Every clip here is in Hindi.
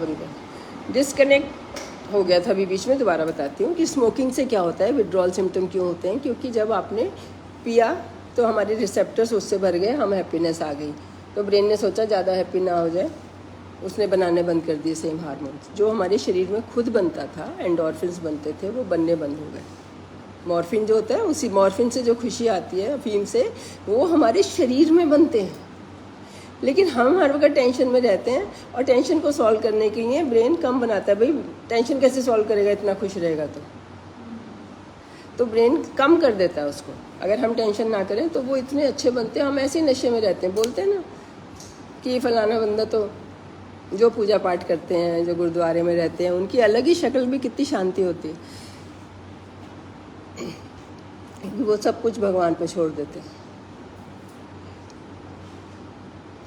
बंद कर। डिस्कनेक्ट हो गया था अभी बीच में, दोबारा बताती हूँ कि स्मोकिंग से क्या होता है, विड्रॉल सिम्टम क्यों होते हैं। क्योंकि जब आपने पिया तो हमारे रिसेप्टर्स उससे भर गए, हम हैप्पीनेस आ गई, तो ब्रेन ने सोचा ज़्यादा हैप्पी ना हो जाए, उसने बनाने बंद कर दिए सेम हार्मोन्स जो हमारे शरीर में खुद बनता था। एंडोर्फिन्स बनते थे, वो बनने बंद हो गए। मॉर्फिन जो होता है, उसी मॉर्फिन से जो खुशी आती है अफीम से, वो हमारे शरीर में बनते हैं। लेकिन हम हर वक्त टेंशन में रहते हैं, और टेंशन को सॉल्व करने के लिए ब्रेन कम बनाता है। भाई टेंशन कैसे सॉल्व करेगा, इतना खुश रहेगा तो ब्रेन कम कर देता है उसको। अगर हम टेंशन ना करें तो वो इतने अच्छे बनते हैं। हम ऐसे ही नशे में रहते हैं। बोलते हैं ना कि फलाना बंदा तो जो पूजा पाठ करते हैं, जो गुरुद्वारे में रहते हैं, उनकी अलग ही शक्ल भी कितनी शांति होती है, वो सब कुछ भगवान पे छोड़ देते हैं।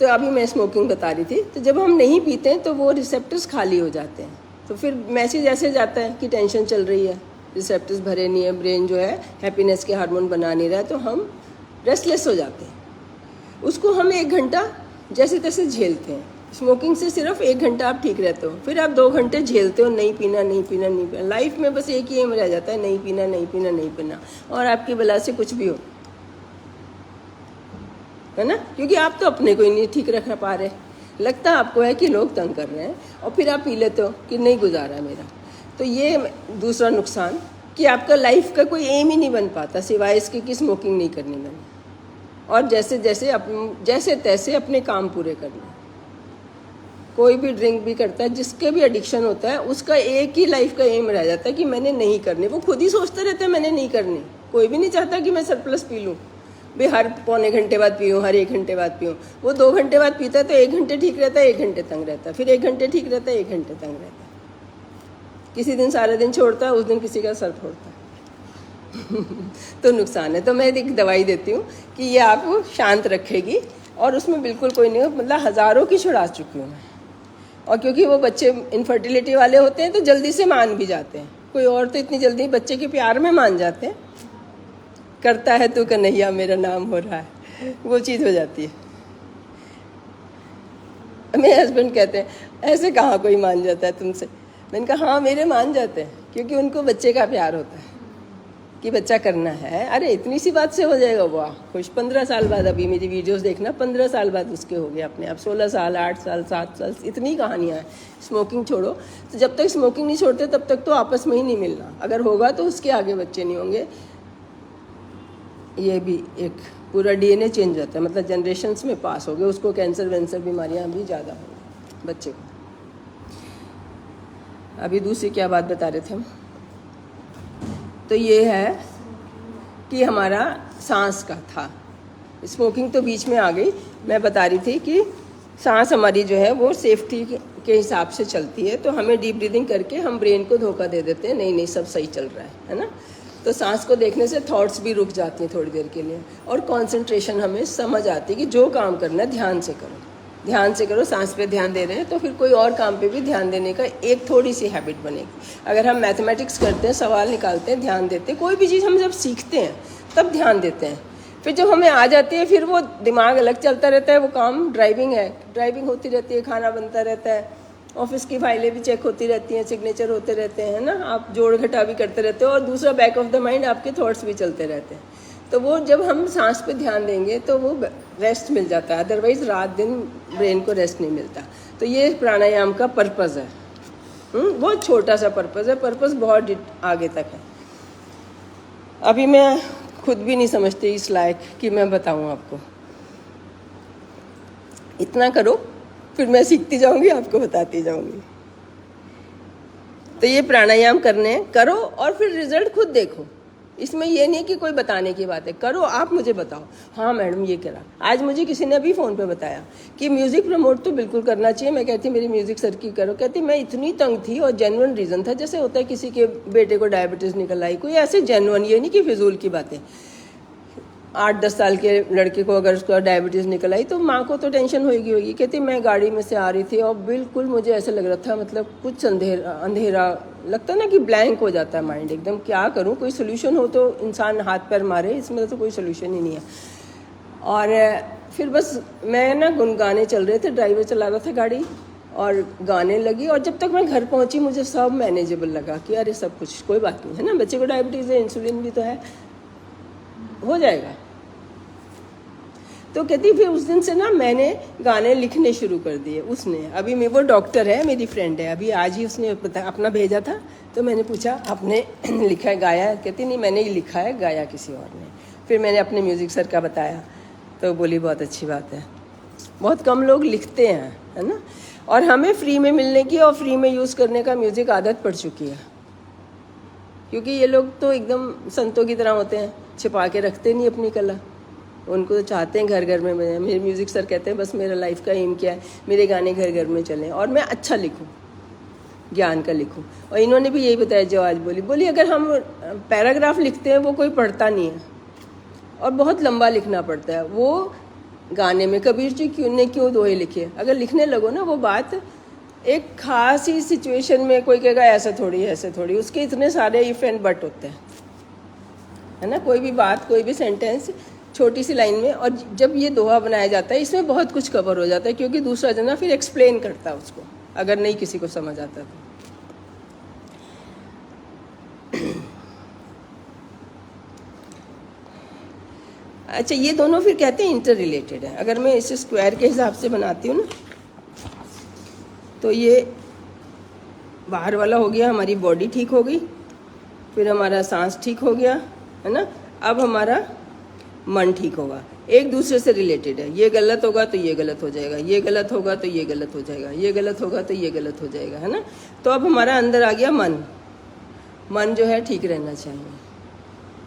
तो अभी मैं स्मोकिंग बता रही थी। तो जब हम नहीं पीते हैं तो वो रिसेप्टर्स खाली हो जाते हैं, तो फिर मैसेज ऐसे जाता है कि टेंशन चल रही है, रिसेप्टर्स भरे नहीं है, ब्रेन जो है हैप्पीनेस के हार्मोन बना नहीं रहा है, तो हम रेस्टलेस हो जाते हैं। उसको हम 1 घंटा जैसे तैसे झेलते हैं। स्मोकिंग से सिर्फ 1 घंटा आप ठीक रहते हो, फिर आप 2 घंटे झेलते हो, नहीं पीना नहीं पीना नहीं पीना। लाइफ में बस एक ही एम रह जाता है, नहीं पीना नहीं पीना नहीं पीना, और आपकी बला से कुछ भी हो, है ना। क्योंकि आप तो अपने को ही नहीं ठीक रख पा रहे, लगता आपको है कि लोग तंग कर रहे हैं, और फिर आप पी लेते हो कि नहीं गुजारा मेरा। तो ये दूसरा नुकसान कि आपका लाइफ का कोई एम ही नहीं बन पाता सिवाय इसके कि स्मोकिंग नहीं करनी मैंने, और जैसे तैसे अपने काम पूरे करने। कोई भी ड्रिंक भी करता है, जिसके भी एडिक्शन होता है, उसका एक ही लाइफ का एम रह जाता है कि मैंने नहीं करनी। वो खुद ही सोचते रहते हैं मैंने नहीं करनी। कोई भी नहीं चाहता कि मैं सरप्लस पी लूँ, भाई हर पौने घंटे बाद पीऊँ, हर 1 घंटे बाद पीऊँ। वो 2 घंटे बाद पीता है तो 1 घंटे ठीक रहता है, 1 घंटे तंग रहता है, फिर 1 घंटे ठीक रहता है, 1 घंटे तंग रहता है। किसी दिन सारा दिन छोड़ता है, उस दिन किसी का सर फोड़ता है तो नुकसान है। तो मैं एक दवाई देती हूँ कि ये आपको शांत रखेगी, और उसमें बिल्कुल कोई नहीं हो। मतलब हज़ारों की छुड़ा चुकी हूँ मैं। और क्योंकि वो बच्चे इनफर्टिलिटी वाले होते हैं तो जल्दी से मान भी जाते हैं। कोई और तो इतनी जल्दी बच्चे के प्यार में मान जाते हैं, करता है तू कन्हैया मेरा नाम हो रहा है, वो चीज़ हो जाती है। मेरे हस्बैंड कहते हैं ऐसे कहाँ कोई मान जाता है तुमसे। मैंने कहा हाँ मेरे मान जाते हैं, क्योंकि उनको बच्चे का प्यार होता है कि बच्चा करना है। अरे इतनी सी बात से हो जाएगा, वाह खुश। 15 साल बाद, अभी मेरी वीडियोस देखना, 15 साल बाद उसके हो गए अपने आप 16 साल, 8 साल, 7 साल, इतनी कहानियाँ हैं। स्मोकिंग छोड़ो, तो जब तक स्मोकिंग नहीं छोड़ते तब तक तो आपस में ही नहीं मिलना। अगर होगा तो उसके आगे बच्चे नहीं होंगे। ये भी एक पूरा DNA चेंज रहता है, मतलब जनरेशन्स में पास हो गए। उसको कैंसर वैंसर बीमारियाँ भी ज़्यादा होंगी बच्चे को। अभी दूसरी क्या बात बता रहे थे हम, तो ये है कि हमारा सांस का था। स्मोकिंग तो बीच में आ गई। मैं बता रही थी कि सांस हमारी जो है वो सेफ्टी के हिसाब से चलती है, तो हमें डीप ब्रीदिंग करके हम ब्रेन को धोखा दे देते हैं, नहीं सब सही चल रहा है ना। तो सांस को देखने से थॉट्स भी रुक जाती हैं थोड़ी देर के लिए, और कंसंट्रेशन हमें समझ आती है कि जो काम करना है ध्यान से करो, ध्यान से करो। सांस पे ध्यान दे रहे हैं तो फिर कोई और काम पे भी ध्यान देने का एक थोड़ी सी हैबिट बनेगी। अगर हम मैथमेटिक्स करते हैं, सवाल निकालते हैं, ध्यान देते हैं, कोई भी चीज़ हम जब सीखते हैं तब ध्यान देते हैं। फिर जब हमें आ जाती है फिर वो दिमाग अलग चलता रहता है। वो काम ड्राइविंग है, ड्राइविंग होती रहती है, खाना बनता रहता है, ऑफिस की फाइलें भी चेक होती रहती हैं, सिग्नेचर होते रहते हैं ना, आप जोड़ घटा भी करते रहते हो, और दूसरा बैक ऑफ द माइंड आपके थॉट्स भी चलते रहते हैं। तो वो जब हम सांस पे ध्यान देंगे तो वो रेस्ट मिल जाता है, अदरवाइज रात दिन ब्रेन को रेस्ट नहीं मिलता। तो ये प्राणायाम का पर्पज़ है। बहुत छोटा सा पर्पज़ है, पर्पज़ बहुत आगे तक है। अभी मैं खुद भी नहीं समझती इस लायक कि मैं बताऊं आपको। इतना करो, फिर मैं सीखती जाऊंगी, आपको बताती जाऊंगी। तो ये प्राणायाम करने करो और फिर रिजल्ट खुद देखो। इसमें ये नहीं कि कोई बताने की बात है, करो आप मुझे बताओ हाँ मैडम ये करा। आज मुझे किसी ने अभी फ़ोन पे बताया कि म्यूज़िक प्रमोट तो बिल्कुल करना चाहिए। मैं कहती मेरी म्यूज़िक सर की करो। कहती मैं इतनी तंग थी, और जेन्युइन रीज़न था, जैसे होता है किसी के बेटे को डायबिटीज़ निकल आई, कोई ऐसे जेन्युइन, ये नहीं कि फिजूल की बातें। 8-10 साल के लड़के को अगर उसका डायबिटीज़ निकल आई तो माँ को तो टेंशन होगी। कहती मैं गाड़ी में से आ रही थी और बिल्कुल मुझे ऐसा लग रहा था, मतलब कुछ अंधेरा लगता ना कि ब्लैंक हो जाता है माइंड एकदम। क्या करूँ, कोई सोल्यूशन हो तो इंसान हाथ पैर मारे, इसमें तो कोई सोल्यूशन ही नहीं है। और फिर बस मैं ना गुनगाने चल रहे थे, ड्राइवर चला रहा था गाड़ी, और गाने लगी, और जब तक मैं घर पहुंची मुझे सब मैनेजेबल लगा कि अरे सब कुछ कोई बात नहीं है ना, बच्चे को डायबिटीज़ है, इंसुलिन भी तो है, हो जाएगा। तो कहती फिर उस दिन से ना मैंने गाने लिखने शुरू कर दिए। उसने अभी मैं, वो डॉक्टर है, मेरी फ्रेंड है, अभी आज ही उसने अपना भेजा था, तो मैंने पूछा आपने लिखा है गाया है? कहती नहीं मैंने ही लिखा है, गाया किसी और ने। फिर मैंने अपने म्यूज़िक सर का बताया तो बोली बहुत अच्छी बात है। बहुत कम लोग लिखते हैं, है ना, और हमें फ्री में मिलने की और फ्री में यूज़ करने का म्यूज़िक आदत पड़ चुकी है, क्योंकि ये लोग तो एकदम संतों की तरह होते हैं, छिपा के रखते नहीं अपनी कला, उनको तो चाहते हैं घर घर में बजाएं। मेरे म्यूज़िक सर कहते हैं बस मेरा लाइफ का एम क्या है, मेरे गाने घर घर में चलें और मैं अच्छा लिखूं, ज्ञान का लिखूं। और इन्होंने भी यही बताया जो आज बोली अगर हम पैराग्राफ लिखते हैं वो कोई पढ़ता नहीं है और बहुत लंबा लिखना पड़ता है। वो गाने में कबीर जी क्यों दोहे लिखे, अगर लिखने लगो ना वो बात एक खास ही सिचुएशन में, कोई कहेगा ऐसे थोड़ी, उसके इतने सारे इफ एंड बट होते हैं, है ना। कोई भी बात, कोई भी सेंटेंस छोटी सी लाइन में, और जब ये दोहा बनाया जाता है इसमें बहुत कुछ कवर हो जाता है, क्योंकि दूसरा जना फिर एक्सप्लेन करता है उसको, अगर नहीं किसी को समझ आता तो। अच्छा, ये दोनों फिर कहते हैं इंटर रिलेटेड है। अगर मैं इसे स्क्वायर के हिसाब से बनाती हूँ ना, तो ये बाहर वाला हो गया, हमारी बॉडी ठीक हो गई, फिर हमारा सांस ठीक हो गया, है ना। अब हमारा मन ठीक होगा, एक दूसरे से रिलेटेड है। ये गलत होगा तो ये गलत हो जाएगा, ये गलत होगा तो ये गलत हो जाएगा, ये गलत होगा तो ये गलत हो जाएगा, है ना। तो अब हमारा अंदर आ गया मन जो है ठीक रहना चाहिए,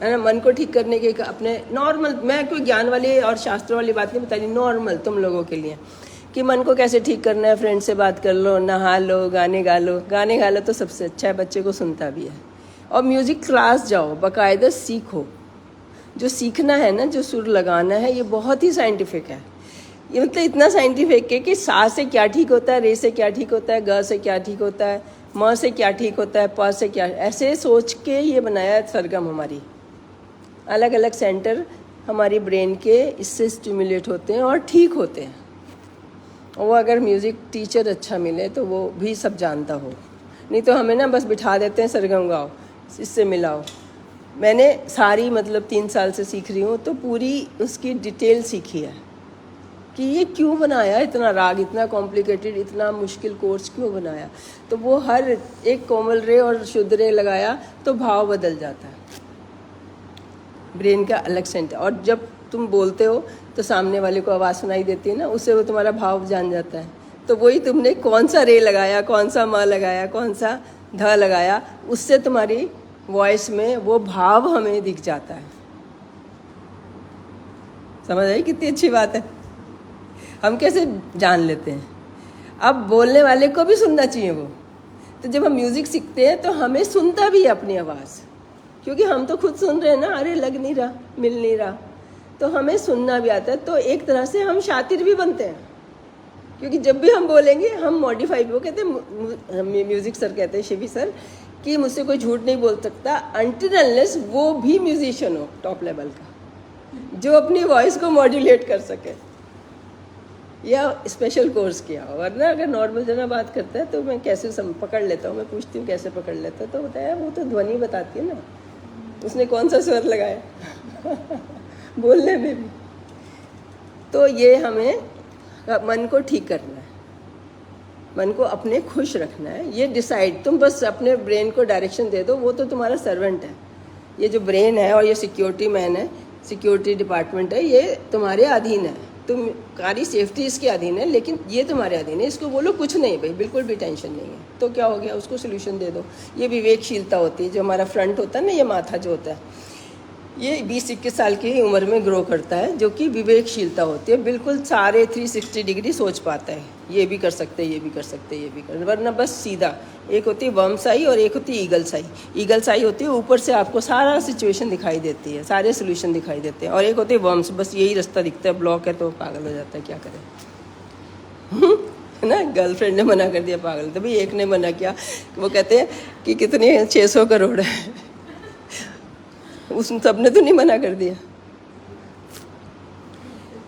है ना। मन को ठीक करने के अपने नॉर्मल, मैं कोई ज्ञान वाली और शास्त्रों वाली बात नहीं बता रही, नॉर्मल तुम लोगों के लिए कि मन को कैसे ठीक करना है। फ्रेंड से बात कर लो, नहा लो, गाने गा लो तो सबसे अच्छा है, बच्चे को सुनता भी है। और म्यूज़िक क्लास जाओ, बाकायदा सीखो। जो सीखना है ना, जो सुर लगाना है, ये बहुत ही साइंटिफिक है। ये मतलब इतना साइंटिफिक है कि सा से क्या ठीक होता है, रे से क्या ठीक होता है, ग से क्या ठीक होता है, म से क्या ठीक होता है, प से क्या, ऐसे सोच के ये बनाया है सरगम। हमारी अलग अलग सेंटर हमारी ब्रेन के इससे स्टिमुलेट होते हैं और ठीक होते हैं। और वो अगर म्यूज़िक टीचर अच्छा मिले तो वो भी सब जानता हो, नहीं तो हमें ना बस बिठा देते हैं सरगम गाओ, इससे मिलाओ। मैंने सारी मतलब 3 साल से सीख रही हूँ, तो पूरी उसकी डिटेल सीखी है कि ये क्यों बनाया, इतना राग, इतना कॉम्प्लिकेटेड, इतना मुश्किल कोर्स क्यों बनाया। तो वो हर एक कोमल रे और शुद्ध रे लगाया तो भाव बदल जाता है, ब्रेन का अलग सेंटर। और जब तुम बोलते हो तो सामने वाले को आवाज़ सुनाई देती है ना, उससे वो तुम्हारा भाव जान जाता है। तो वही तुमने कौन सा रे लगाया, कौन सा म लगाया, कौन सा ध लगाया, उससे तुम्हारी वॉइस में वो भाव हमें दिख जाता है। समझ आई कितनी अच्छी बात है। हम कैसे जान लेते हैं। अब बोलने वाले को भी सुनना चाहिए वो। तो जब हम म्यूज़िक सीखते हैं तो हमें सुनता भी है अपनी आवाज़, क्योंकि हम तो खुद सुन रहे हैं ना, अरे लग नहीं रहा, मिल नहीं रहा, तो हमें सुनना भी आता है। तो एक तरह से हम शातिर भी बनते हैं, क्योंकि जब भी हम बोलेंगे हम मॉडिफाई। वो कहते हैं, म्यूज़िक सर कहते हैं, शिवी सर, कि मुझसे कोई झूठ नहीं बोल सकता अनटिल अनलेस वो भी म्यूजिशियन हो टॉप लेवल का, जो अपनी वॉइस को मॉड्यूलेट कर सके या स्पेशल कोर्स किया हो। वरना अगर नॉर्मल जना बात करता है तो मैं कैसे पकड़ लेता हूँ, मैं पूछती हूँ कैसे पकड़ लेता है, तो बताया वो तो ध्वनि बताती है ना, उसने कौन सा स्वर लगाया बोलने में भी। तो ये हमें मन को ठीक करना है, मन को अपने खुश रखना है। ये डिसाइड, तुम बस अपने ब्रेन को डायरेक्शन दे दो, वो तो तुम्हारा सर्वेंट है। ये जो ब्रेन है और ये सिक्योरिटी मैन है, सिक्योरिटी डिपार्टमेंट है, ये तुम्हारे अधीन है। तुम्हारी सेफ्टी इसके अधीन है, लेकिन ये तुम्हारे अधीन है। इसको बोलो कुछ नहीं भाई, बिल्कुल भी टेंशन नहीं है, तो क्या हो गया, उसको सोल्यूशन दे दो। ये विवेकशीलता होती है। जो हमारा फ्रंट होता है ना, ये माथा जो होता है, ये 20-21 साल की उम्र में ग्रो करता है, जो कि विवेकशीलता होती है। बिल्कुल सारे 360 डिग्री सोच पाता है, ये भी कर सकते, ये भी कर सकते, ये भी कर, वरना बस सीधा। एक होती है वर्म साई और एक होती है ईगल साई। ईगल साई होती है ऊपर से आपको सारा सिचुएशन दिखाई देती है, सारे सोल्यूशन दिखाई देते हैं, और एक होती है वर्म्स, बस यही रास्ता दिखता है, ब्लॉक है तो पागल हो जाता है, क्या करें है ना। गर्लफ्रेंड ने मना कर दिया, पागल। तभी एक ने मना किया, वो कहते हैं कि कितने 600 करोड़ है, उस सबने तो नहीं मना कर दिया।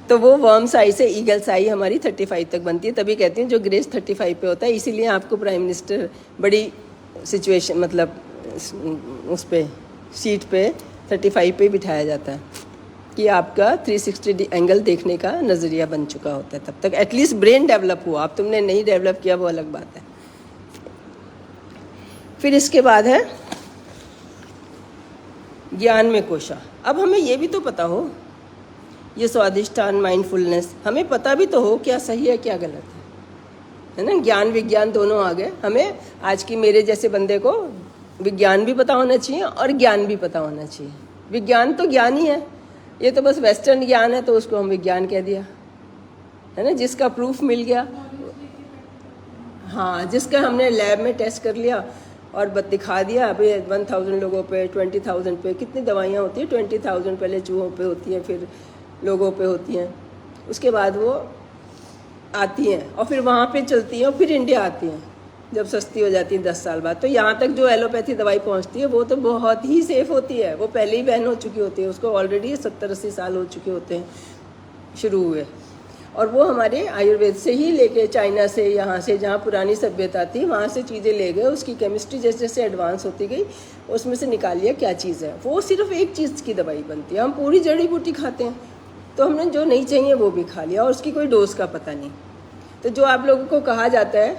तो वो वर्म्स आई से ईगल्स आई हमारी 35 तक बनती है। तभी कहती हूँ जो ग्रेस 35 पे होता है, इसीलिए आपको प्राइम मिनिस्टर बड़ी सिचुएशन मतलब उस पे सीट पे 35 पे बिठाया जाता है कि आपका 360 एंगल देखने का नज़रिया बन चुका होता है। तब तक एटलीस्ट ब्रेन डेवलप हुआ। अब तुमने नहीं डेवलप किया वो अलग बात है। फिर इसके बाद है ज्ञान में कोशा। अब हमें ये भी तो पता हो, ये स्वादिष्टान माइंडफुलनेस, हमें पता भी तो हो क्या सही है क्या गलत है ना। ज्ञान विज्ञान दोनों आ गए। हमें आज की मेरे जैसे बंदे को विज्ञान भी पता होना चाहिए और ज्ञान भी पता होना चाहिए। विज्ञान तो ज्ञान ही है, ये तो बस वेस्टर्न ज्ञान है तो उसको हम विज्ञान कह दिया है ना। जिसका प्रूफ मिल गया, हाँ, जिसका हमने लैब में टेस्ट कर लिया और दिखा दिया। अभी 1000 लोगों पे 20,000 पे कितनी दवाइयाँ होती हैं, 20,000 पहले चूहों पे होती हैं, फिर लोगों पे होती हैं, उसके बाद वो आती हैं और फिर वहाँ पे चलती हैं और फिर इंडिया आती हैं जब सस्ती हो जाती है 10 साल बाद। तो यहाँ तक जो एलोपैथी दवाई पहुँचती है वो तो बहुत ही सेफ़ होती है। वो पहले ही बैन हो चुकी होती है, उसको ऑलरेडी 70-80 साल हो चुके होते हैं शुरू हुए। और वो हमारे आयुर्वेद से ही लेके चाइना से, यहाँ से जहाँ पुरानी सभ्यता थी वहाँ से चीज़ें ले गए। उसकी केमिस्ट्री जैसे जैसे एडवांस होती गई उसमें से निकाल लिया क्या चीज़ है। वो सिर्फ एक चीज़ की दवाई बनती है। हम पूरी जड़ी बूटी खाते हैं, तो हमने जो नहीं चाहिए वो भी खा लिया और उसकी कोई डोज का पता नहीं। तो जो आप लोगों को कहा जाता है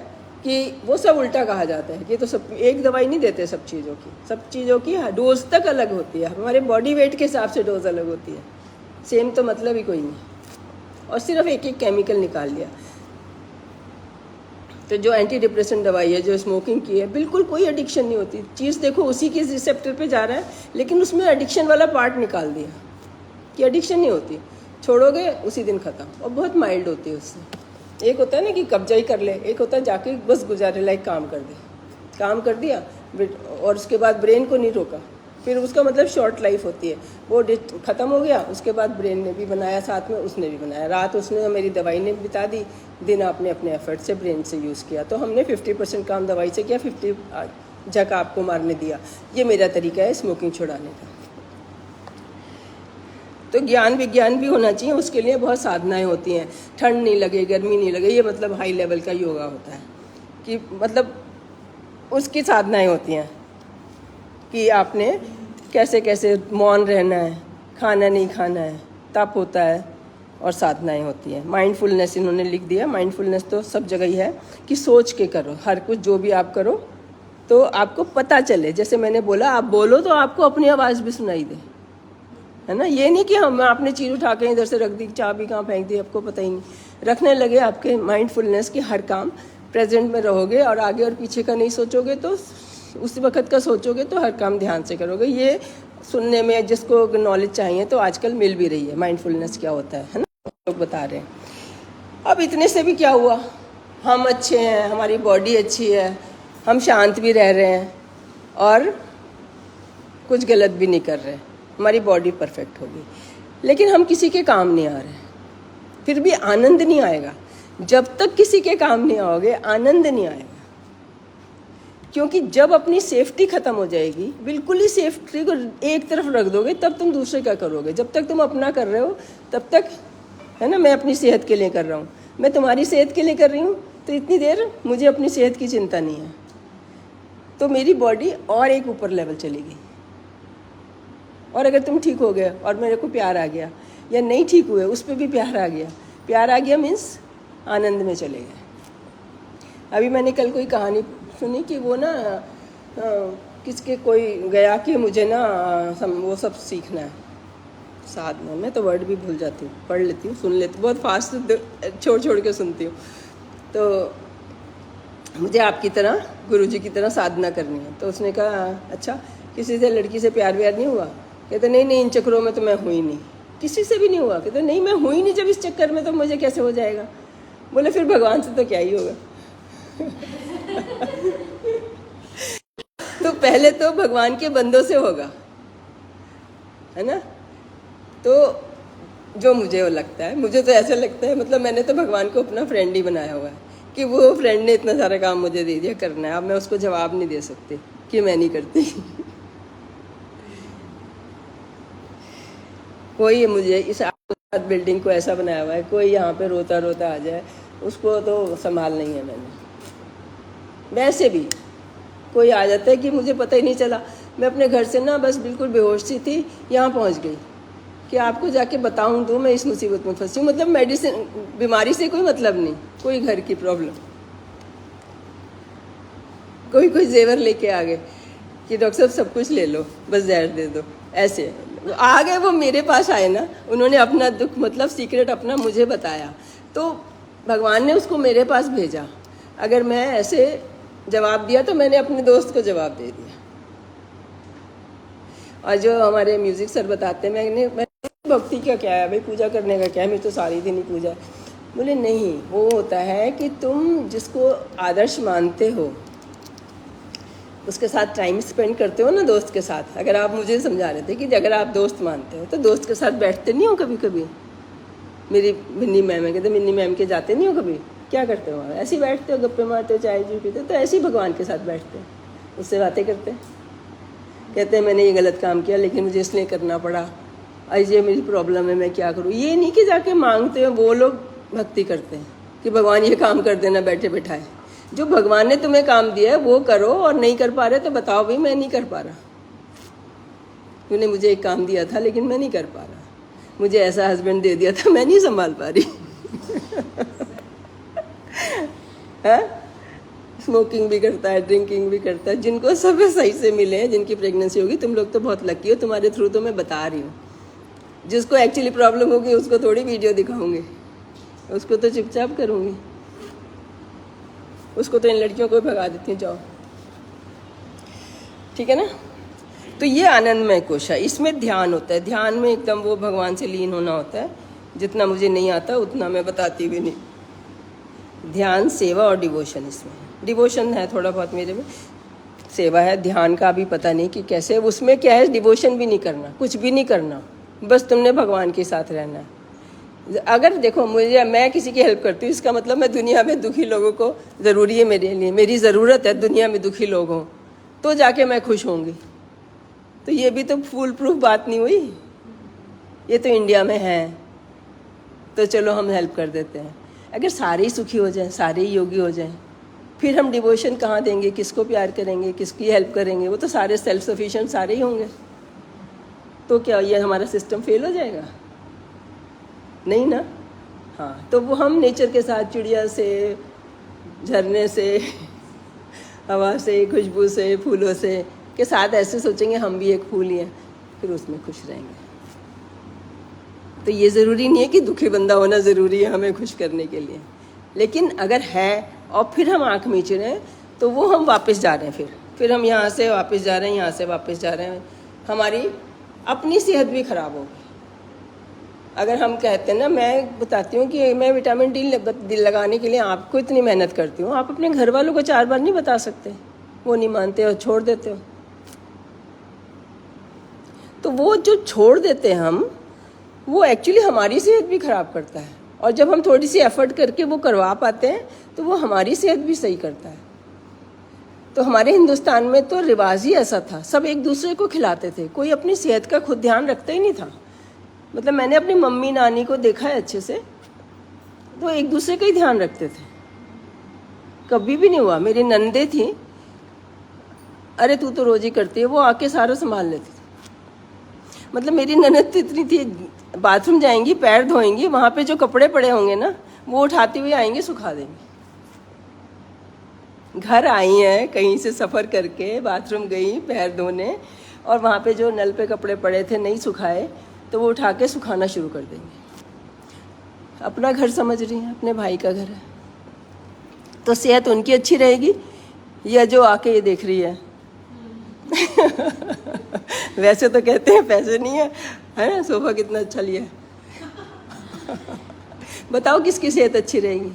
कि वो सब उल्टा कहा जाता है कि तो सब एक दवाई नहीं देते, सब चीज़ों की डोज तक अलग होती है। हमारे बॉडी वेट के हिसाब से डोज अलग होती है, सेम तो मतलब ही कोई नहीं। और सिर्फ एक एक केमिकल निकाल लिया। तो जो एंटी डिप्रेशन दवाई है, जो स्मोकिंग की है, बिल्कुल कोई एडिक्शन नहीं होती। चीज़ देखो उसी के रिसेप्टर पे जा रहा है, लेकिन उसमें एडिक्शन वाला पार्ट निकाल दिया कि एडिक्शन नहीं होती, छोड़ोगे उसी दिन ख़त्म। और बहुत माइल्ड होती है उससे। एक होता है ना कि कब्जा ही कर ले, एक होता है जाके बस गुजारे लाइक काम कर दे, काम कर दिया और उसके बाद ब्रेन को नहीं रोका, फिर उसका मतलब शॉर्ट लाइफ होती है। वो ख़त्म हो गया, उसके बाद ब्रेन ने भी बनाया, साथ में उसने भी बनाया। रात उसने मेरी दवाई ने बिता दी, दिन आपने अपने एफर्ट से ब्रेन से यूज़ किया। तो हमने 50% काम दवाई से किया, 50 झक आपको मारने दिया। ये मेरा तरीका है स्मोकिंग छुड़ाने का। तो ज्ञान विज्ञान भी होना चाहिए, उसके लिए बहुत साधनाएं होती हैं। ठंड नहीं लगे, गर्मी नहीं लगे, ये मतलब हाई लेवल का योगा होता है कि मतलब उसकी साधनाएं होती हैं कि आपने कैसे कैसे मौन रहना है, खाना नहीं खाना है, तप होता है और साधनाएं होती हैं। माइंडफुलनेस इन्होंने लिख दिया। माइंडफुलनेस तो सब जगह ही है कि सोच के करो, हर कुछ जो भी आप करो तो आपको पता चले। जैसे मैंने बोला, आप बोलो तो आपको अपनी आवाज़ भी सुनाई दे, है ना। ये नहीं कि हम आपने चीज़ उठा के इधर से रख दी, चाबी कहाँ फेंक दी, आपको पता ही नहीं। रखने लगे आपके माइंडफुलनेस की हर काम प्रेजेंट में रहोगे और आगे और पीछे का नहीं सोचोगे, तो उस वक्त का सोचोगे तो हर काम ध्यान से करोगे। ये सुनने में जिसको नॉलेज चाहिए तो आजकल मिल भी रही है माइंडफुलनेस क्या होता है ना, लोग बता रहे हैं। अब इतने से भी क्या हुआ, हम अच्छे हैं, हमारी बॉडी अच्छी है, हम शांत भी रह रहे हैं और कुछ गलत भी नहीं कर रहे, हमारी बॉडी परफेक्ट होगी, लेकिन हम किसी के काम नहीं आ रहे। फिर भी आनंद नहीं आएगा। जब तक किसी के काम नहीं आओगे आनंद नहीं आएगा। क्योंकि जब अपनी सेफ्टी ख़त्म हो जाएगी, बिल्कुल ही सेफ्टी को एक तरफ रख दोगे, तब तुम दूसरे का करोगे। जब तक तुम अपना कर रहे हो तब तक, है ना, मैं अपनी सेहत के लिए कर रहा हूँ, मैं तुम्हारी सेहत के लिए कर रही हूँ, तो इतनी देर मुझे अपनी सेहत की चिंता नहीं है, तो मेरी बॉडी और एक ऊपर लेवल चलेगी। और अगर तुम ठीक हो गए और मेरे को प्यार आ गया, या नहीं ठीक हुए उस पर भी प्यार आ गया, प्यार आ गया मीन्स आनंद में चले गए। अभी मैंने कल कोई कहानी सुनी कि वो ना किसके कोई गया कि मुझे ना वो सब सीखना है, साधना, मैं तो वर्ड भी भूल जाती हूँ, पढ़ लेती हूँ, सुन लेती हूँ, बहुत फास्ट छोड़ के सुनती हूँ। तो मुझे आपकी तरह, गुरुजी की तरह साधना करनी है। तो उसने कहा अच्छा, किसी से लड़की से प्यार व्यार नहीं हुआ? कहते नहीं इन चक्करों में तो मैं हुई नहीं, किसी से भी नहीं हुआ। कहते नहीं मैं हुई नहीं जब इस चक्कर में, तो मुझे कैसे हो जाएगा? बोले फिर भगवान से तो क्या ही होगा। तो पहले तो भगवान के बंदों से होगा, है ना। तो जो मुझे वो लगता है, मुझे तो ऐसा लगता है, मतलब मैंने तो भगवान को अपना फ्रेंड ही बनाया हुआ है कि वो फ्रेंड ने इतना सारा काम मुझे दे दिया करना है। अब मैं उसको जवाब नहीं दे सकती कि मैं नहीं करती। कोई मुझे इस बिल्डिंग को ऐसा बनाया हुआ है, कोई यहाँ पे रोता रोता आ जाए उसको तो संभाल नहीं है मैंने। वैसे भी कोई आ जाता है कि मुझे पता ही नहीं चला, मैं अपने घर से ना बस बिल्कुल बेहोश सी थी, यहाँ पहुँच गई कि आपको जाके बताऊँ तो मैं इस मुसीबत में फंसी हूँ। मतलब मेडिसिन, बीमारी से कोई मतलब नहीं, कोई घर की प्रॉब्लम, कोई जेवर लेके आ गए कि डॉक्टर साहब सब कुछ ले लो बस जहर दे दो, ऐसे आ गए। वो मेरे पास आए ना, उन्होंने अपना दुख मतलब सीक्रेट अपना मुझे बताया, तो भगवान ने उसको मेरे पास भेजा। अगर मैं ऐसे जवाब दिया तो मैंने अपने दोस्त को जवाब दे दिया। और जो हमारे म्यूज़िक सर बताते हैं, मैंने भक्ति का क्या है भाई, पूजा करने का क्या है, मेरी तो सारी दिन ही पूजा है। बोले नहीं, वो होता है कि तुम जिसको आदर्श मानते हो उसके साथ टाइम स्पेंड करते हो ना, दोस्त के साथ। अगर आप मुझे समझा रहे थे कि अगर आप दोस्त मानते हो तो दोस्त के साथ बैठते नहीं हो कभी कभी। मेरी मिन्नी मैम है, कहते मिन्नी मैम के जाते नहीं हो कभी, क्या करते हो? ऐसे ही बैठते हो, गप्पे मारते हो, चाय जू पीते हो। तो ऐसे ही भगवान के साथ बैठते हैं, उससे बातें करते हैं, कहते हैं मैंने ये गलत काम किया लेकिन मुझे इसलिए करना पड़ा, आज ये मेरी प्रॉब्लम है, मैं क्या करूँ। ये नहीं कि जाके मांगते हो, वो लोग भक्ति करते हैं कि भगवान ये काम कर देना बैठे बैठाए। जो भगवान ने तुम्हें काम दिया है वो करो, और नहीं कर पा रहे तो बताओ भाई मैं नहीं कर पा रहा, तूने मुझे एक काम दिया था लेकिन मैं नहीं कर पा रहा, मुझे ऐसा हस्बैंड दे दिया था मैं नहीं संभाल पा रही। है? स्मोकिंग भी करता है, ड्रिंकिंग भी करता है। जिनको सब सही से मिले हैं, जिनकी प्रेगनेंसी होगी, तुम लोग तो बहुत लकी हो, तुम्हारे थ्रू तो मैं बता रही हूँ। जिसको एक्चुअली प्रॉब्लम होगी उसको थोड़ी वीडियो दिखाऊंगी, उसको तो चुपचाप करूँगी, उसको तो इन लड़कियों को भगा देती हूँ, जाओ, ठीक है ना। तो ये आनंदमय कोश है, इसमें ध्यान होता है, ध्यान में एकदम वो भगवान से लीन होना होता है। जितना मुझे नहीं आता उतना मैं बताती भी नहीं। ध्यान, सेवा और डिवोशन, इसमें डिवोशन है थोड़ा बहुत मेरे में, सेवा है, ध्यान का भी पता नहीं कि कैसे। उसमें क्या है, डिवोशन भी नहीं करना, कुछ भी नहीं करना, बस तुमने भगवान के साथ रहना है। अगर देखो मैं किसी की हेल्प करती हूँ, इसका मतलब मैं दुनिया में दुखी लोगों को, ज़रूरी है मेरे लिए, मेरी ज़रूरत है दुनिया में दुखी लोग हों तो जाके मैं खुश होंगी। तो ये भी तो फुल प्रूफ बात नहीं हुई, ये तो इंडिया में है, तो चलो हम हेल्प कर देते हैं। अगर सारे ही सुखी हो जाएं, सारे ही योगी हो जाएं, फिर हम डिवोशन कहाँ देंगे, किसको प्यार करेंगे, किसकी हेल्प करेंगे? वो तो सारे सेल्फ सफिशिएंट सारे ही होंगे। तो क्या ये हमारा सिस्टम फेल हो जाएगा? नहीं ना। हाँ, तो वो हम नेचर के साथ, चिड़िया से, झरने से, हवा से, खुशबू से, फूलों से के साथ ऐसे सोचेंगे हम भी एक फूल ही हैं, फिर उसमें खुश रहेंगे। तो ये ज़रूरी नहीं है कि दुखी बंदा होना ज़रूरी है हमें खुश करने के लिए, लेकिन अगर है और फिर हम आँख मीच रहे हैं तो वो हम वापस जा रहे हैं, फिर हम यहाँ से वापस जा रहे हैं, यहाँ से वापस जा रहे हैं, हमारी अपनी सेहत भी ख़राब होगी। अगर हम कहते हैं ना, मैं बताती हूँ कि मैं विटामिन डी लगाने के लिए आपको इतनी मेहनत करती हूँ, आप अपने घर वालों को 4 बार नहीं बता सकते, वो नहीं मानते और छोड़ देते हो। तो वो जो छोड़ देते हैं हम, वो एक्चुअली हमारी सेहत भी ख़राब करता है, और जब हम थोड़ी सी एफर्ट करके वो करवा पाते हैं तो वो हमारी सेहत भी सही करता है। तो हमारे हिंदुस्तान में तो रिवाज ही ऐसा था, सब एक दूसरे को खिलाते थे, कोई अपनी सेहत का खुद ध्यान रखता ही नहीं था। मतलब मैंने अपनी मम्मी नानी को देखा है अच्छे से, तो एक दूसरे का ही ध्यान रखते थे, कभी भी नहीं हुआ। मेरी नंदे थी, अरे तू तो रोज ही करती है, वो आके सारा संभाल लेती थी। मतलब मेरी ननद तो इतनी थी, बाथरूम जाएंगी, पैर धोएंगी, वहाँ पे जो कपड़े पड़े होंगे ना वो उठाते हुए आएंगे, सुखा देंगे। घर आई हैं कहीं से सफ़र करके, बाथरूम गई पैर धोने, और वहाँ पे जो नल पे कपड़े पड़े थे नहीं सुखाए तो वो उठा के सुखाना शुरू कर देंगे। अपना घर समझ रही हैं, अपने भाई का घर है, तो सेहत उनकी अच्छी रहेगी या जो आके ये देख रही है। वैसे तो कहते हैं पैसे नहीं है सोफा कितना अच्छा लिया है। बताओ किसकी सेहत अच्छी रहेगी?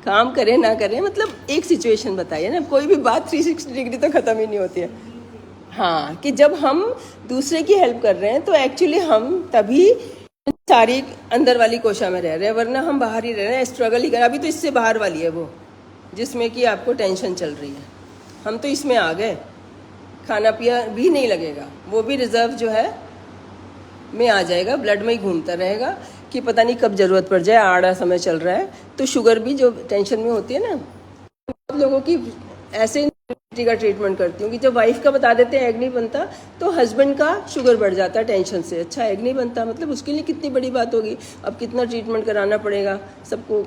काम करें ना करें, मतलब एक सिचुएशन बताइए ना, कोई भी बात 360 डिग्री तो ख़त्म ही नहीं होती है। हाँ, कि जब हम दूसरे की हेल्प कर रहे हैं तो एक्चुअली हम तभी सारी अंदर वाली कोशा में रह रहे हैं, वरना हम बाहर ही रह रहे हैं, स्ट्रगल ही कर। अभी तो इससे बाहर वाली है वो, जिसमें कि आपको टेंशन चल रही है। हम तो इसमें आ गए, खाना पिया भी नहीं लगेगा, वो भी रिजर्व जो है में आ जाएगा, ब्लड में ही घूमता रहेगा कि पता नहीं कब ज़रूरत पड़ जाए, आड़ा समय चल रहा है। तो शुगर भी जो टेंशन में होती है ना, बहुत लोगों की ऐसे का ट्रीटमेंट करती हूँ कि जब वाइफ का बता देते हैं एग नहीं बनता तो हस्बैंड का शुगर बढ़ जाता है टेंशन से। अच्छा एग नहीं बनता मतलब उसके लिए कितनी बड़ी बात होगी, अब कितना ट्रीटमेंट कराना पड़ेगा, सबको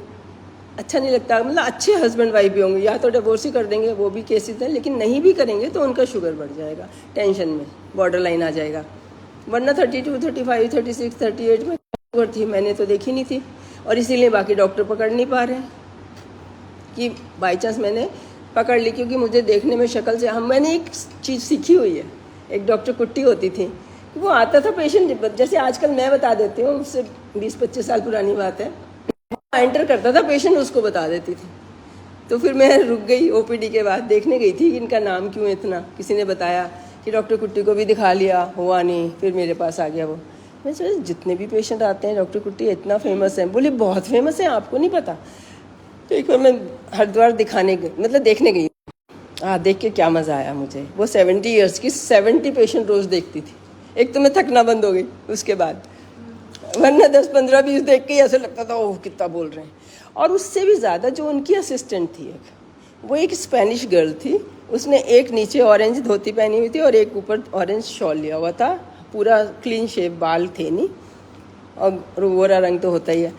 अच्छा नहीं लगता। मतलब अच्छे हस्बैंड वाइफ भी होंगे, या तो डिवोर्स ही कर देंगे, वो भी केसेस हैं, लेकिन नहीं भी करेंगे तो उनका शुगर बढ़ जाएगा, टेंशन में बॉर्डर लाइन आ जाएगा। वरना 32, 35, 36, 38 में शुगर थी, मैंने तो देखी नहीं थी, और इसीलिए बाकी डॉक्टर पकड़ नहीं पा रहे हैं कि बाई चांस मैंने पकड़ ली, क्योंकि मुझे देखने में शक्ल से मैंने एक चीज़ सीखी हुई है। एक डॉक्टर कुट्टी होती थी, वो आता था पेशेंट, जैसे आजकल मैं बता देती हूँ, उससे 20-25 साल पुरानी बात है, एंटर करता था पेशेंट, उसको बता देती थी। तो फिर मैं रुक गई, ओपीडी के बाद देखने गई थी कि इनका नाम क्यों इतना, किसी ने बताया कि डॉक्टर कुट्टी को भी दिखा लिया, हुआ नहीं, फिर मेरे पास आ गया वो। मैं सोचा जितने भी पेशेंट आते हैं डॉक्टर कुट्टी इतना फेमस है। बोली बहुत फेमस है, आपको नहीं पता। तो एक बार मैं हरिद्वार दिखाने गई, मतलब देखने गई, देख के क्या मज़ा आया मुझे। वो 70 ईयर्स की 70 पेशेंट रोज़ देखती थी। एक तो मैं थकना बंद हो गई उसके बाद, वरना 10, 15, 20 देख के ऐसे लगता था ओह कितना बोल रहे हैं। और उससे भी ज़्यादा जो उनकी असिस्टेंट थी वो एक स्पेनिश गर्ल थी, उसने एक नीचे ऑरेंज धोती पहनी हुई थी और एक ऊपर ऑरेंज शॉल लिया हुआ था, पूरा क्लीन शेव, बाल थे नहीं, और गोरा रंग तो होता ही है,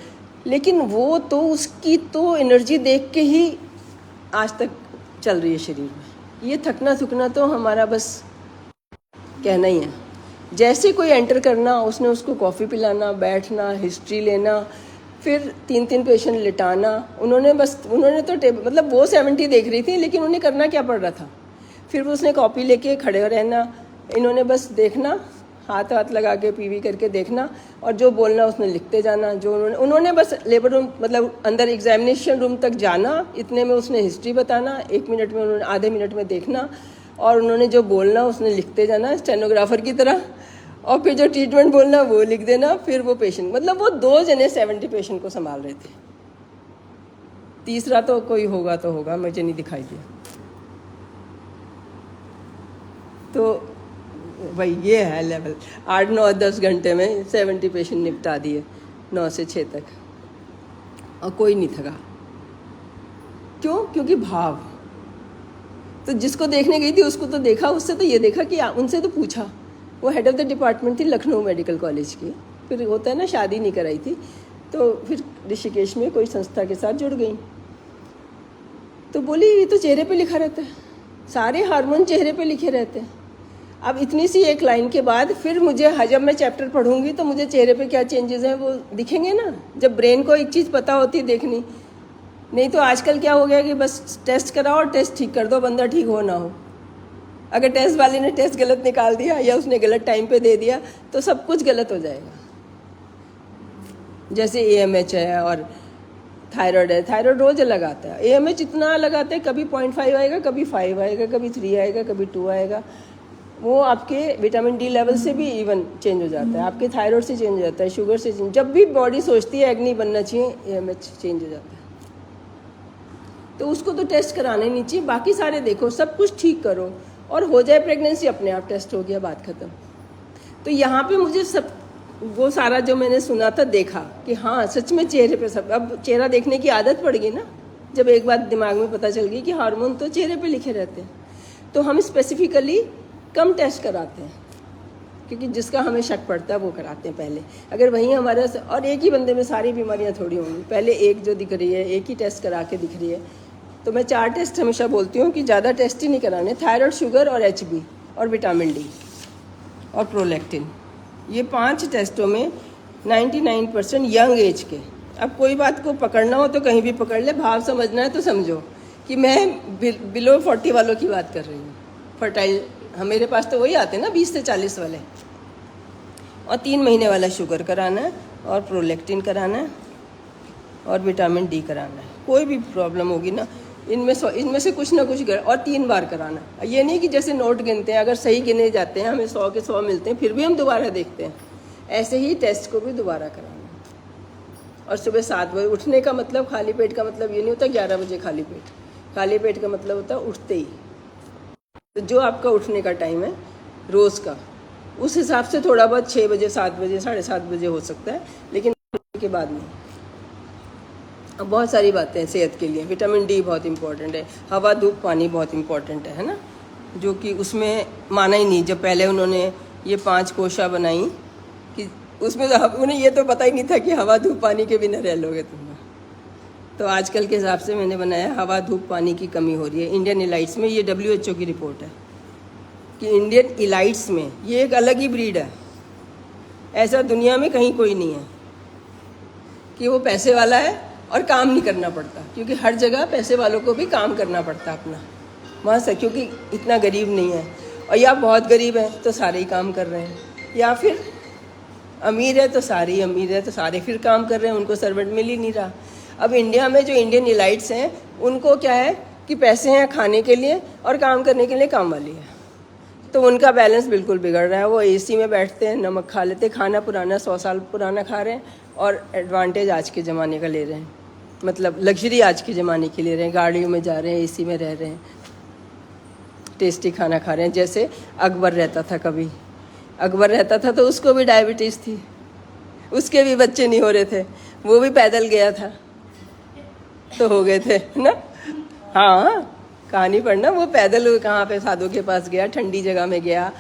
लेकिन वो तो उसकी तो एनर्जी देख के ही आज तक चल रही है शरीर में। ये थकना थुकना तो हमारा बस कहना ही है। जैसे कोई एंटर करना, उसने उसको कॉफ़ी पिलाना, बैठना, हिस्ट्री लेना, फिर 3-3 पेशेंट लिटाना। उन्होंने तो मतलब वो 70 देख रही थी, लेकिन उन्हें करना क्या पड़ रहा था, फिर वो उसने कॉपी लेके खड़े रहना, इन्होंने बस देखना, हाथ लगा के पीवी करके देखना, और जो बोलना उसने लिखते जाना। जो उन्होंने बस लेबर रूम, मतलब अंदर एग्जामिनेशन रूम तक जाना, इतने में उसने हिस्ट्री बताना, 1 मिनट में उन्होंने, आधे मिनट में देखना, और उन्होंने जो बोलना उसने लिखते जाना स्टेनोग्राफर की तरह, और फिर जो ट्रीटमेंट बोलना वो लिख देना। फिर वो पेशेंट, मतलब वो 2 जने 70 पेशेंट को संभाल रहे थे। तीसरा तो कोई होगा तो होगा, मुझे नहीं दिखाई दिया। तो भाई ये है लेवल। 8, 9, 10 घंटे में 70 पेशेंट निपटा दिए, 9 से 6 तक, और कोई नहीं थका। क्यों? क्योंकि भाव। तो जिसको देखने गई थी उसको तो देखा, उससे तो ये देखा कि उनसे तो पूछा, वो हेड ऑफ द डिपार्टमेंट थी लखनऊ मेडिकल कॉलेज की। फिर होता है ना, शादी नहीं कराई थी, तो फिर ऋषिकेश में कोई संस्था के साथ जुड़ गई। तो बोली ये तो चेहरे पे लिखा रहता है, सारे हार्मोन चेहरे पे लिखे रहते हैं। अब इतनी सी एक लाइन के बाद फिर मुझे, जब मैं चैप्टर पढ़ूंगी तो मुझे चेहरे पे क्या चेंजेस हैं वो दिखेंगे ना, जब ब्रेन को एक चीज़ पता होती है देखनी। नहीं तो आजकल क्या हो गया कि बस टेस्ट कराओ और टेस्ट ठीक कर दो, बंदा ठीक हो ना हो। अगर टेस्ट वाले ने टेस्ट गलत निकाल दिया या उसने गलत टाइम पे दे दिया तो सब कुछ गलत हो जाएगा। जैसे AMH है और थायराइड है, थायराइड रोज अलग आता है, AMH इतना लगाते हैं, कभी 0.5 आएगा, कभी 5 आएगा, कभी 3 आएगा, कभी 2 आएगा। वो आपके विटामिन D लेवल से भी इवन चेंज हो जाता है, आपके थायराइड से चेंज हो जाता है, शुगर से चेंज। जब भी बॉडी सोचती है एग नहीं बनना चाहिए, AMH चेंज हो जाता है। तो उसको तो टेस्ट कराना ही नहीं चाहिए, बाकी सारे देखो, सब कुछ ठीक करो और हो जाए प्रेगनेंसी, अपने आप टेस्ट हो गया, बात खत्म। तो यहाँ पे मुझे सब वो सारा जो मैंने सुना था देखा कि हाँ सच में चेहरे पे सब, अब चेहरा देखने की आदत पड़ गई ना, जब एक बात दिमाग में पता चल गई कि हार्मोन तो चेहरे पे लिखे रहते हैं, तो हम स्पेसिफिकली कम टेस्ट कराते हैं, क्योंकि जिसका हमें शक पड़ता है वो कराते हैं पहले। अगर वहीं हमारे, और एक ही बंदे में सारी बीमारियाँ थोड़ी होंगी, पहले एक जो दिख रही है, एक ही टेस्ट करा के दिख रही है। तो मैं 4 टेस्ट हमेशा बोलती हूँ कि ज़्यादा टेस्ट ही नहीं कराने, थायराइड, शुगर और HB और विटामिन D और प्रोलैक्टिन। ये 5 टेस्टों में 99% यंग एज के। अब कोई बात को पकड़ना हो तो कहीं भी पकड़ ले, भाव समझना है तो समझो कि मैं बिलो 40 वालों की बात कर रही हूँ। फर्टाइल, मेरे पास तो वही आते हैं ना 20 से 40 वाले। और 3 महीने वाला शुगर कराना है और प्रोलैक्टिन कराना है और विटामिन D कराना है। कोई भी प्रॉब्लम होगी ना, इनमें से कुछ ना कुछ और 3 बार कराना। ये नहीं कि जैसे नोट गिनते हैं, अगर सही गिने जाते हैं हमें 100 के 100 मिलते हैं, फिर भी हम दोबारा देखते हैं, ऐसे ही टेस्ट को भी दोबारा कराना। और सुबह 7 बजे उठने का मतलब, खाली पेट का मतलब ये नहीं होता 11 बजे खाली पेट। खाली पेट का मतलब होता है उठते ही। तो जो आपका उठने का टाइम है रोज़ का, उस हिसाब से थोड़ा बहुत 6 बजे 7 बजे 7:30 बजे हो सकता है, लेकिन के बाद नहीं। अब बहुत सारी बातें हैं सेहत के लिए। विटामिन डी बहुत इंपॉर्टेंट है, हवा धूप पानी बहुत इंपॉर्टेंट है ना, जो कि उसमें माना ही नहीं। जब पहले उन्होंने ये 5 कोशा बनाई कि उसमें तो उन्हें ये तो पता ही नहीं था कि हवा धूप पानी के बिना रह लोगे तुम। तो आजकल के हिसाब से मैंने बनाया हवा धूप पानी की कमी हो रही है इंडियन इलाइट्स में। ये WHO की रिपोर्ट है कि इंडियन इलाइट्स में ये एक अलग ही ब्रीड है, ऐसा दुनिया में कहीं कोई नहीं है कि वो पैसे वाला है और काम नहीं करना पड़ता, क्योंकि हर जगह पैसे वालों को भी काम करना पड़ता अपना वहाँ से, क्योंकि इतना गरीब नहीं है। और या बहुत गरीब है तो सारे ही काम कर रहे हैं, या फिर अमीर है तो सारे ही अमीर है तो सारे फिर काम कर रहे हैं, उनको सर्वेंट मिल ही नहीं रहा। अब इंडिया में जो इंडियन इलाइट्स हैं उनको क्या है कि पैसे हैं खाने के लिए और काम करने के लिए काम वाली है, तो उनका बैलेंस बिल्कुल बिगड़ रहा है। वो AC में बैठते हैं, नमक खा लेते हैं, खाना पुराना 100 साल पुराना खा रहे हैं और एडवांटेज आज के ज़माने का ले रहे हैं, मतलब लग्जरी आज के ज़माने की ले रहे हैं। गाड़ियों में जा रहे हैं, AC में रह रहे हैं, टेस्टी खाना खा रहे हैं। जैसे अकबर रहता था, कभी अकबर रहता था तो उसको भी डायबिटीज़ थी, उसके भी बच्चे नहीं हो रहे थे, वो भी पैदल गया था तो हो गए थे ना। हाँ, कहानी पढ़ना, वो पैदल कहाँ पे साधु के पास गया, ठंडी जगह में गया,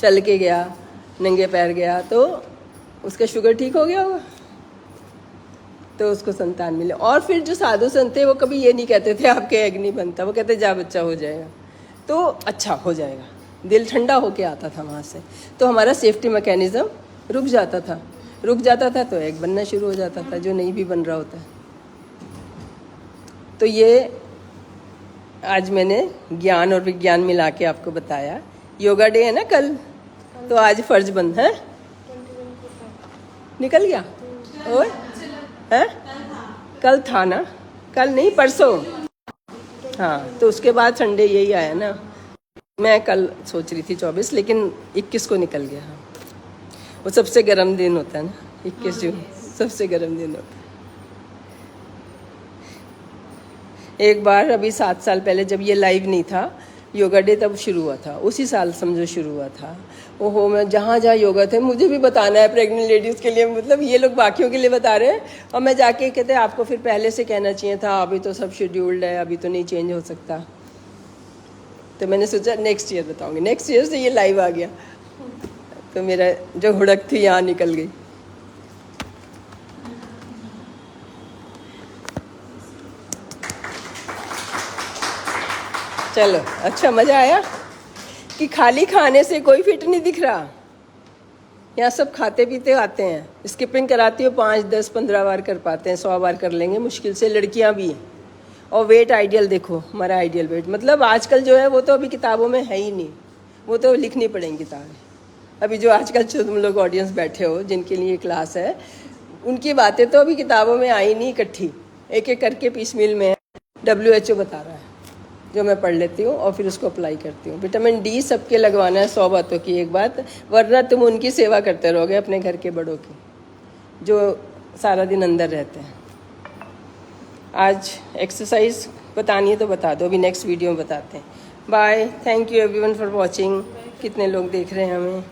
चल के गया, नंगे पैर गया, तो उसका शुगर ठीक हो गया होगा, तो उसको संतान मिले। और फिर जो साधु संत थे वो कभी ये नहीं कहते थे आपके एग नहीं बनता, वो कहते जा बच्चा हो जाएगा तो अच्छा हो जाएगा, दिल ठंडा होके आता था वहाँ से। तो हमारा सेफ्टी मैकेनिज़्म रुक जाता था तो एग बनना शुरू हो जाता था, जो नहीं भी बन रहा होता है। तो ये आज मैंने ज्ञान और विज्ञान मिला के आपको बताया। योगा डे है ना कल, तो आज फर्ज बंद है, निकल गया और है कल था ना, कल नहीं परसों, हाँ, तो उसके बाद संडे यही आया ना। मैं कल सोच रही थी 24, लेकिन 21 को निकल गया। हाँ, वो सबसे गर्म दिन होता है ना, 21 जून सबसे गर्म दिन होता है। एक बार अभी 7 साल पहले जब ये लाइव नहीं था योगा डे, तब शुरू हुआ था, उसी साल समझो शुरू हुआ था। ओहो, मैं जहाँ योगा थे मुझे भी बताना है प्रेग्नेंट लेडीज़ के लिए, मतलब ये लोग बाकियों के लिए बता रहे हैं और मैं जाके कहते हैं आपको फिर पहले से कहना चाहिए था, अभी तो सब शेड्यूल्ड है, अभी तो नहीं चेंज हो सकता। तो मैंने सोचा नेक्स्ट ईयर बताऊँगी, नेक्स्ट ईयर से ये लाइव आ गया, तो मेरा जो हुड़क थी यहाँ निकल गई। चलो, अच्छा मज़ा आया कि खाली खाने से कोई फिट नहीं दिख रहा। यहाँ सब खाते पीते आते हैं, स्किपिंग कराती हो 5, 10, 15 बार कर पाते हैं, 100 बार कर लेंगे मुश्किल से, लड़कियाँ भी। और वेट आइडियल देखो, हमारा आइडियल वेट, मतलब आजकल जो है वो तो अभी किताबों में है ही नहीं, वो तो लिखनी पड़ेंगी किताबें। अभी जो आजकल जो तुम लोग ऑडियंस बैठे हो जिनके लिए क्लास है, उनकी बातें तो अभी किताबों में आई नहीं इकट्ठी, एक एक करके पीसमील में WHO बता रहा है, जो मैं पढ़ लेती हूँ और फिर उसको अप्लाई करती हूँ। विटामिन डी सबके लगवाना है, 100 बातों की एक बात, वरना तुम उनकी सेवा करते रहोगे, अपने घर के बड़ों की, जो सारा दिन अंदर रहते हैं। आज एक्सरसाइज बतानी है तो बता दो, अभी नेक्स्ट वीडियो में बताते हैं। Bye, thank you everyone for watching. कितने लोग देख रहे हैं हमें।